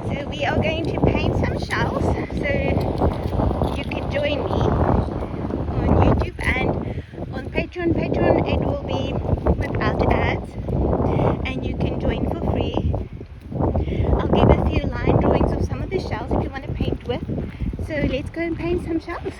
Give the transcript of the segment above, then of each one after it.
So we are going to paint some shells, so you can join me on YouTube and on Patreon. Patreon, it will be without ads and you can join for free. I'll give a few line drawings of some of the shells if you want to paint with. So let's go and paint some shells.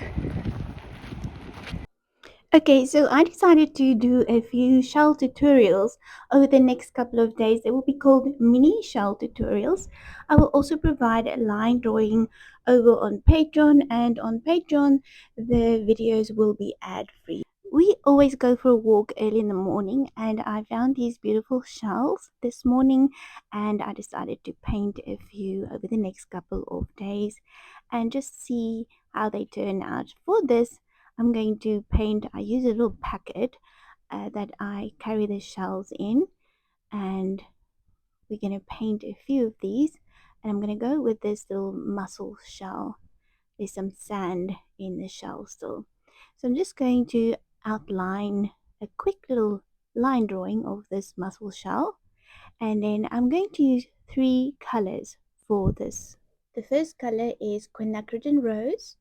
Okay, so I decided to do a few shell tutorials over the next couple of days. They will be called mini shell tutorials. I will also provide a line drawing over on Patreon, and on Patreon the videos will be ad-free. We always go for a walk early in the morning and I found these beautiful shells this morning and I decided to paint a few over the next couple of days and just see how they turn out. For this, I'm going to paint, I use a little packet that I carry the shells in, and we're going to paint a few of these, and I'm going to go with this little mussel shell. There's some sand in the shell still. So I'm just going to outline a quick little line drawing of this mussel shell, and then I'm going to use 3 colors for this. The first color is Quinacridone Rose.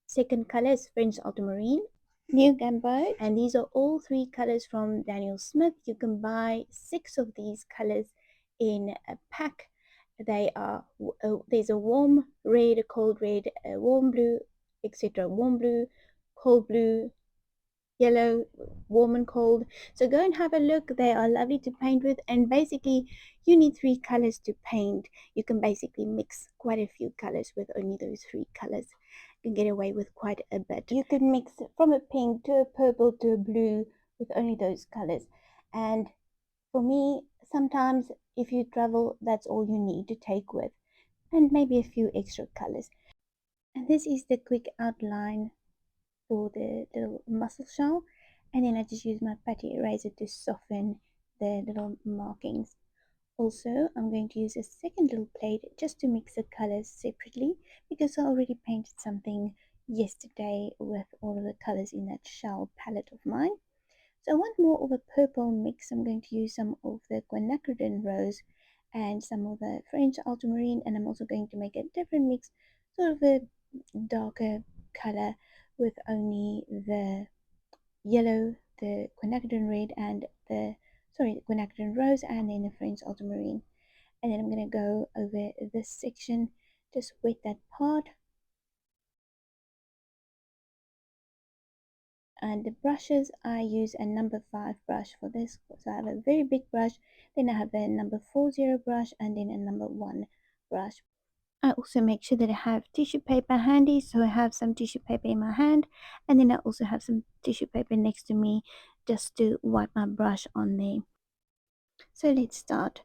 Second color is French Ultramarine, New Gamboge, and these are all 3 colors from Daniel Smith. You can buy 6 of these colors in a pack. They are there's a warm red, a cold red, a warm blue, etc. Warm blue, cold blue, yellow, warm and cold. So go and have a look. They are lovely to paint with, and basically you need 3 colors to paint. You can basically mix quite a few colors with only those 3 colors. You can get away with quite a bit. You can mix from a pink to a purple to a blue with only those colors. And for me, sometimes if you travel, that's all you need to take with, and maybe a few extra colors. And this is the quick outline for the little mussel shell, and then I just use my putty eraser to soften the little markings. Also, I'm going to use a second little plate just to mix the colors separately because I already painted something yesterday with all of the colors in that shell palette of mine. So I want more of a purple mix. I'm going to use some of the Quinacridone Rose and some of the French Ultramarine, and I'm also going to make a different mix, sort of a darker color with only the yellow, the Quinacridone Red, and the Quinacridone Rose, and then the French Ultramarine. And then I'm going to go over this section, just wet that part. And the brushes, I use a number 5 brush for this. So I have a very big brush, then I have a number 40 brush, and then a number 1 brush. I also make sure that I have tissue paper handy, so I have some tissue paper in my hand, and then I also have some tissue paper next to me just to wipe my brush on there. So let's start.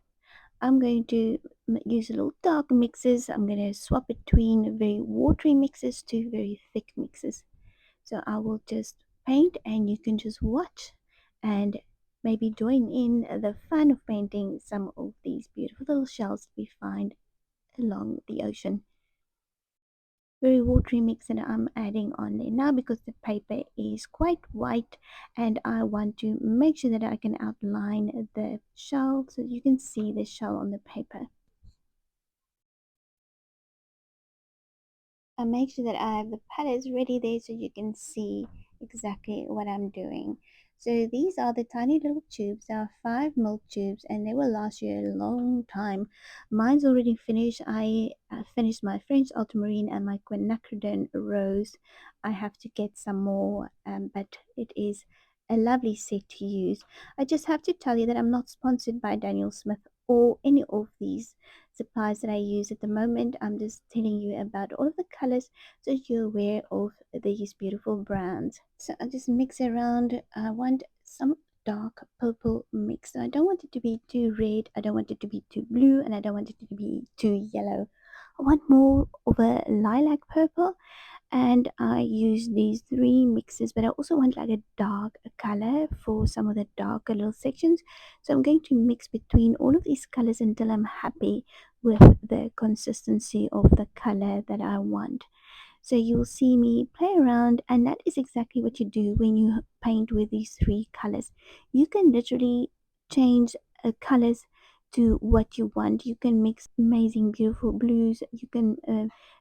I'm going to use little dark mixes. I'm going to swap between very watery mixes to very thick mixes. So I will just paint and you can just watch and maybe join in the fun of painting some of these beautiful little shells we find along the ocean. Very watery mix that I'm adding on there now because the paper is quite white and I want to make sure that I can outline the shell so you can see the shell on the paper. I make sure that I have the palettes ready there so you can see exactly what I'm doing. So these are the tiny little tubes. There are 5 milk tubes and they will last you a long time. Mine's already finished. I finished my French Ultramarine and my Quinacridone Rose. I have to get some more, but it is a lovely set to use. I just have to tell you that I'm not sponsored by Daniel Smith or any of these supplies that I use at the moment. I'm just telling you about all of the colors so you're aware of these beautiful brands. So I just mix around. I want some dark purple mix. So I don't want it to be too red, I don't want it to be too blue, and I don't want it to be too yellow. I want more of a lilac purple, and I use these 3 mixes, but I also want like a dark color for some of the darker little sections. So I'm going to mix between all of these colors until I'm happy with the consistency of the color that I want. So you'll see me play around, and that is exactly what you do when you paint with these 3 colors. You can literally change colors to what you want. You can mix amazing, beautiful blues. You can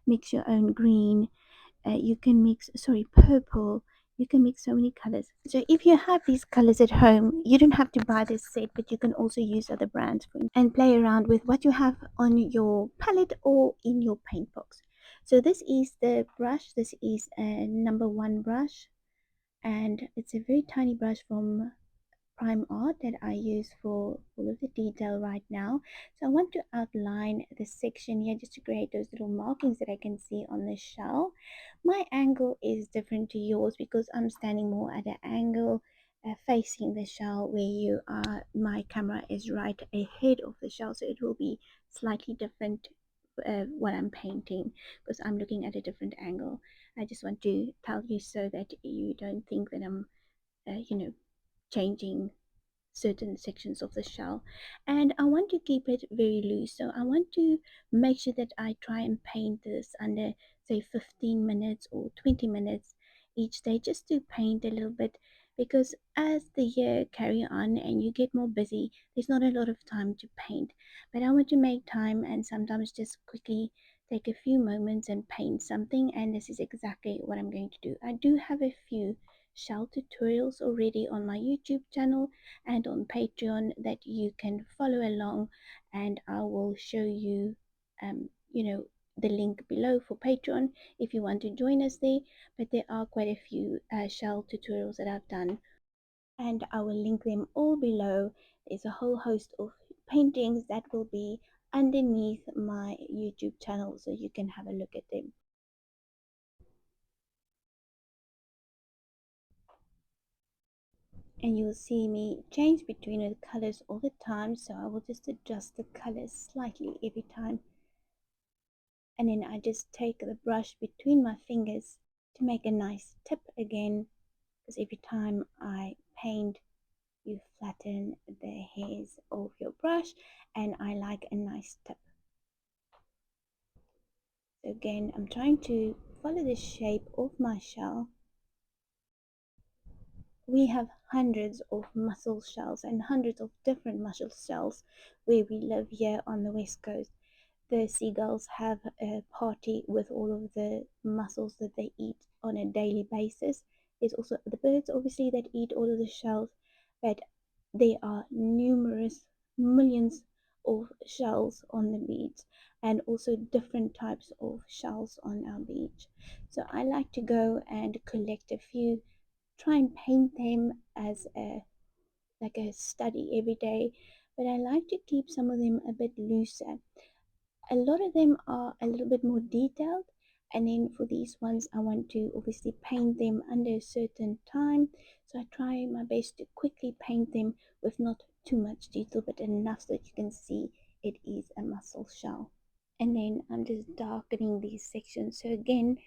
mix your own green. You can mix, sorry, purple. You can mix so many colors. So if you have these colors at home, you don't have to buy this set, but you can also use other brands for and play around with what you have on your palette or in your paint box. So this is the brush. This is a number one brush, and it's a very tiny brush from prime art that I use for all of the detail right now. So I want to outline this section here just to create those little markings that I can see on the shell. My angle is different to yours because I'm standing more at an angle facing the shell where you are. My camera is right ahead of the shell, so it will be slightly different what I'm painting because I'm looking at a different angle. I just want to tell you so that you don't think that I'm changing certain sections of the shell. And I want to keep it very loose, so I want to make sure that I try and paint this under say 15 minutes or 20 minutes each day, just to paint a little bit, because as the year carry on and you get more busy, there's not a lot of time to paint. But I want to make time and sometimes just quickly take a few moments and paint something, and this is exactly what I'm going to do. I do have a few shell tutorials already on my YouTube channel and on Patreon that you can follow along, and I will show you the link below for Patreon if you want to join us there. But there are quite a few shell tutorials that I've done, and I will link them all below. There's a whole host of paintings that will be underneath my YouTube channel, so you can have a look at them. And you'll see me change between the colors all the time, so I will just adjust the colors slightly every time, and then I just take the brush between my fingers to make a nice tip again, because every time I paint you flatten the hairs of your brush, and I like a nice tip. So again, I'm trying to follow the shape of my shell. We have hundreds of mussel shells and hundreds of different mussel shells where we live here on the west coast. The seagulls have a party with all of the mussels that they eat on a daily basis. There's also the birds, obviously, that eat all of the shells, but there are numerous millions of shells on the beach, and also different types of shells on our beach. So I like to go and collect a few, try and paint them as a like a study every day, but I like to keep some of them a bit looser. A lot of them are a little bit more detailed, and then for these ones I want to obviously paint them under a certain time, so I try my best to quickly paint them with not too much detail but enough so that you can see it is a mussel shell. And then I'm just darkening these sections, so again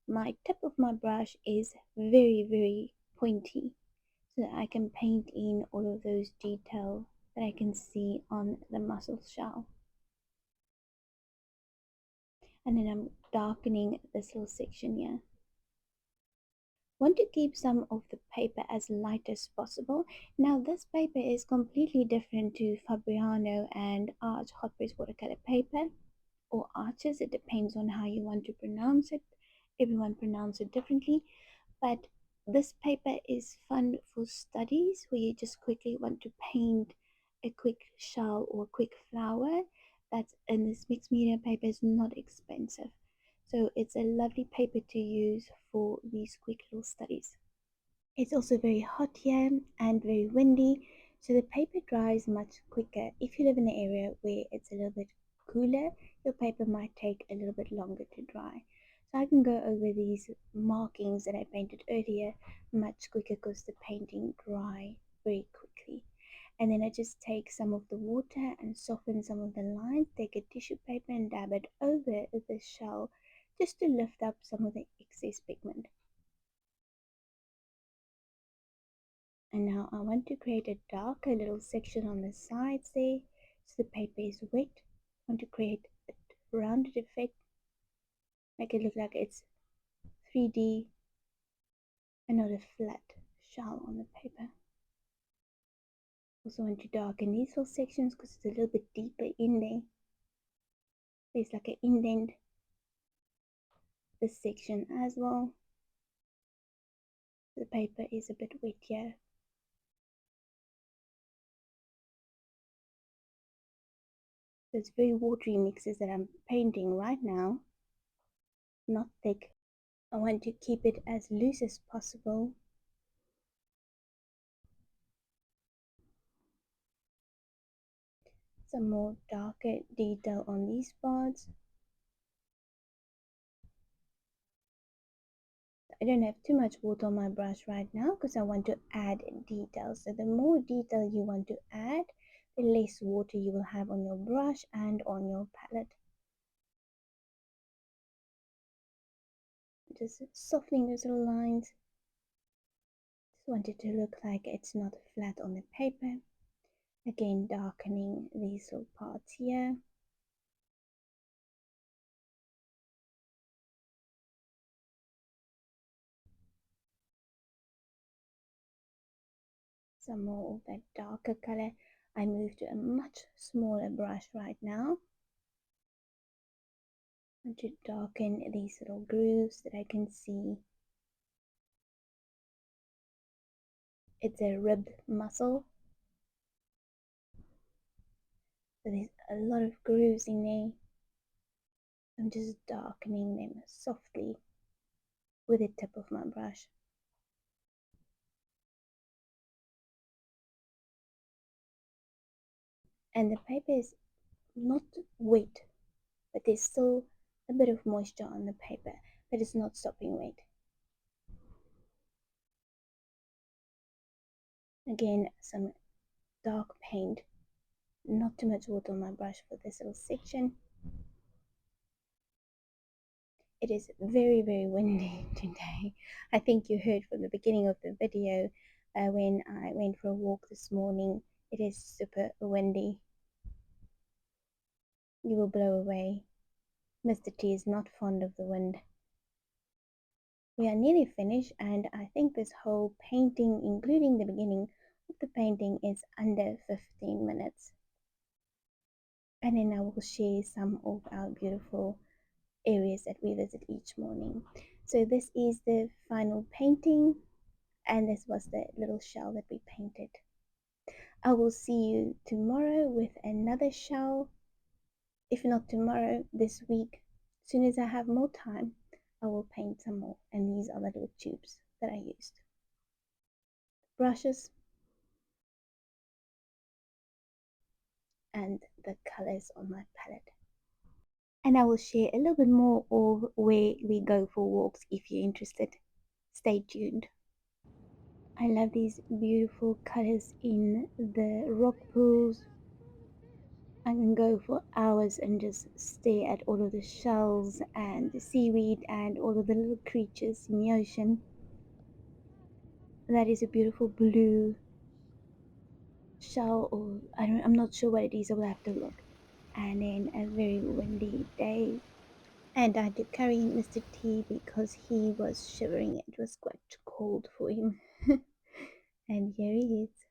my tip of my brush is very pointy, so that I can paint in all of those details that I can see on the mussel shell. And then I'm darkening this little section here. Want to keep some of the paper as light as possible. Now this paper is completely different to Fabriano and Arch hot press watercolor paper, or Arches, it depends on how you want to pronounce it. Everyone pronounces it differently, but this paper is fun for studies where you just quickly want to paint a quick shell or a quick flower. That's, and this mixed media paper is not expensive, so it's a lovely paper to use for these quick little studies. It's also very hot here and very windy, so the paper dries much quicker. If you live in an area where it's a little bit cooler, your paper might take a little bit longer to dry. So I can go over these markings that I painted earlier much quicker because the painting dry very quickly. And then I just take some of the water and soften some of the lines, take a tissue paper and dab it over the shell just to lift up some of the excess pigment. And now I want to create a darker little section on the sides there, so the paper is wet. I want to create a rounded effect, make it look like it's 3D and not a flat shell on the paper. Also want to darken these little sections because it's a little bit deeper in there. There's like an indent this section as well. The paper is a bit wet here. So it's very watery mixes that I'm painting right now, not thick. I want to keep it as loose as possible. Some more darker detail on these parts. I don't have too much water on my brush right now because I want to add detail. So the more detail you want to add, the less water you will have on your brush and on your palette. Just softening those little lines. Just want it to look like it's not flat on the paper. Again, darkening these little parts here. Some more of that darker color. I moved to a much smaller brush right now. I want to darken these little grooves that I can see. It's a ribbed mussel. So there's a lot of grooves in there. I'm just darkening them softly with the tip of my brush. And the paper is not wet, but there's still a bit of moisture on the paper, but it's not stopping wet. Again, some dark paint, not too much water on my brush for this little section. It is very, very windy today. I think you heard from the beginning of the video when I went for a walk this morning. It is super windy. You will blow away. Mr. T is not fond of the wind. We are nearly finished, and I think this whole painting, including the beginning of the painting, is under 15 minutes. And then I will share some of our beautiful areas that we visit each morning. So this is the final painting, and this was the little shell that we painted. I will see you tomorrow with another shell. If not tomorrow, this week. As soon as I have more time, I will paint some more. And these are the little tubes that I used. Brushes and the colors on my palette. And I will share a little bit more of where we go for walks if you're interested. Stay tuned. I love these beautiful colors in the rock pools. I can go for hours and just stare at all of the shells and the seaweed and all of the little creatures in the ocean. That is a beautiful blue shell, or I'm not sure what it is. I will have to look. And then a very windy day, and I had to carry Mr. T because he was shivering. It was quite cold for him. And here he is.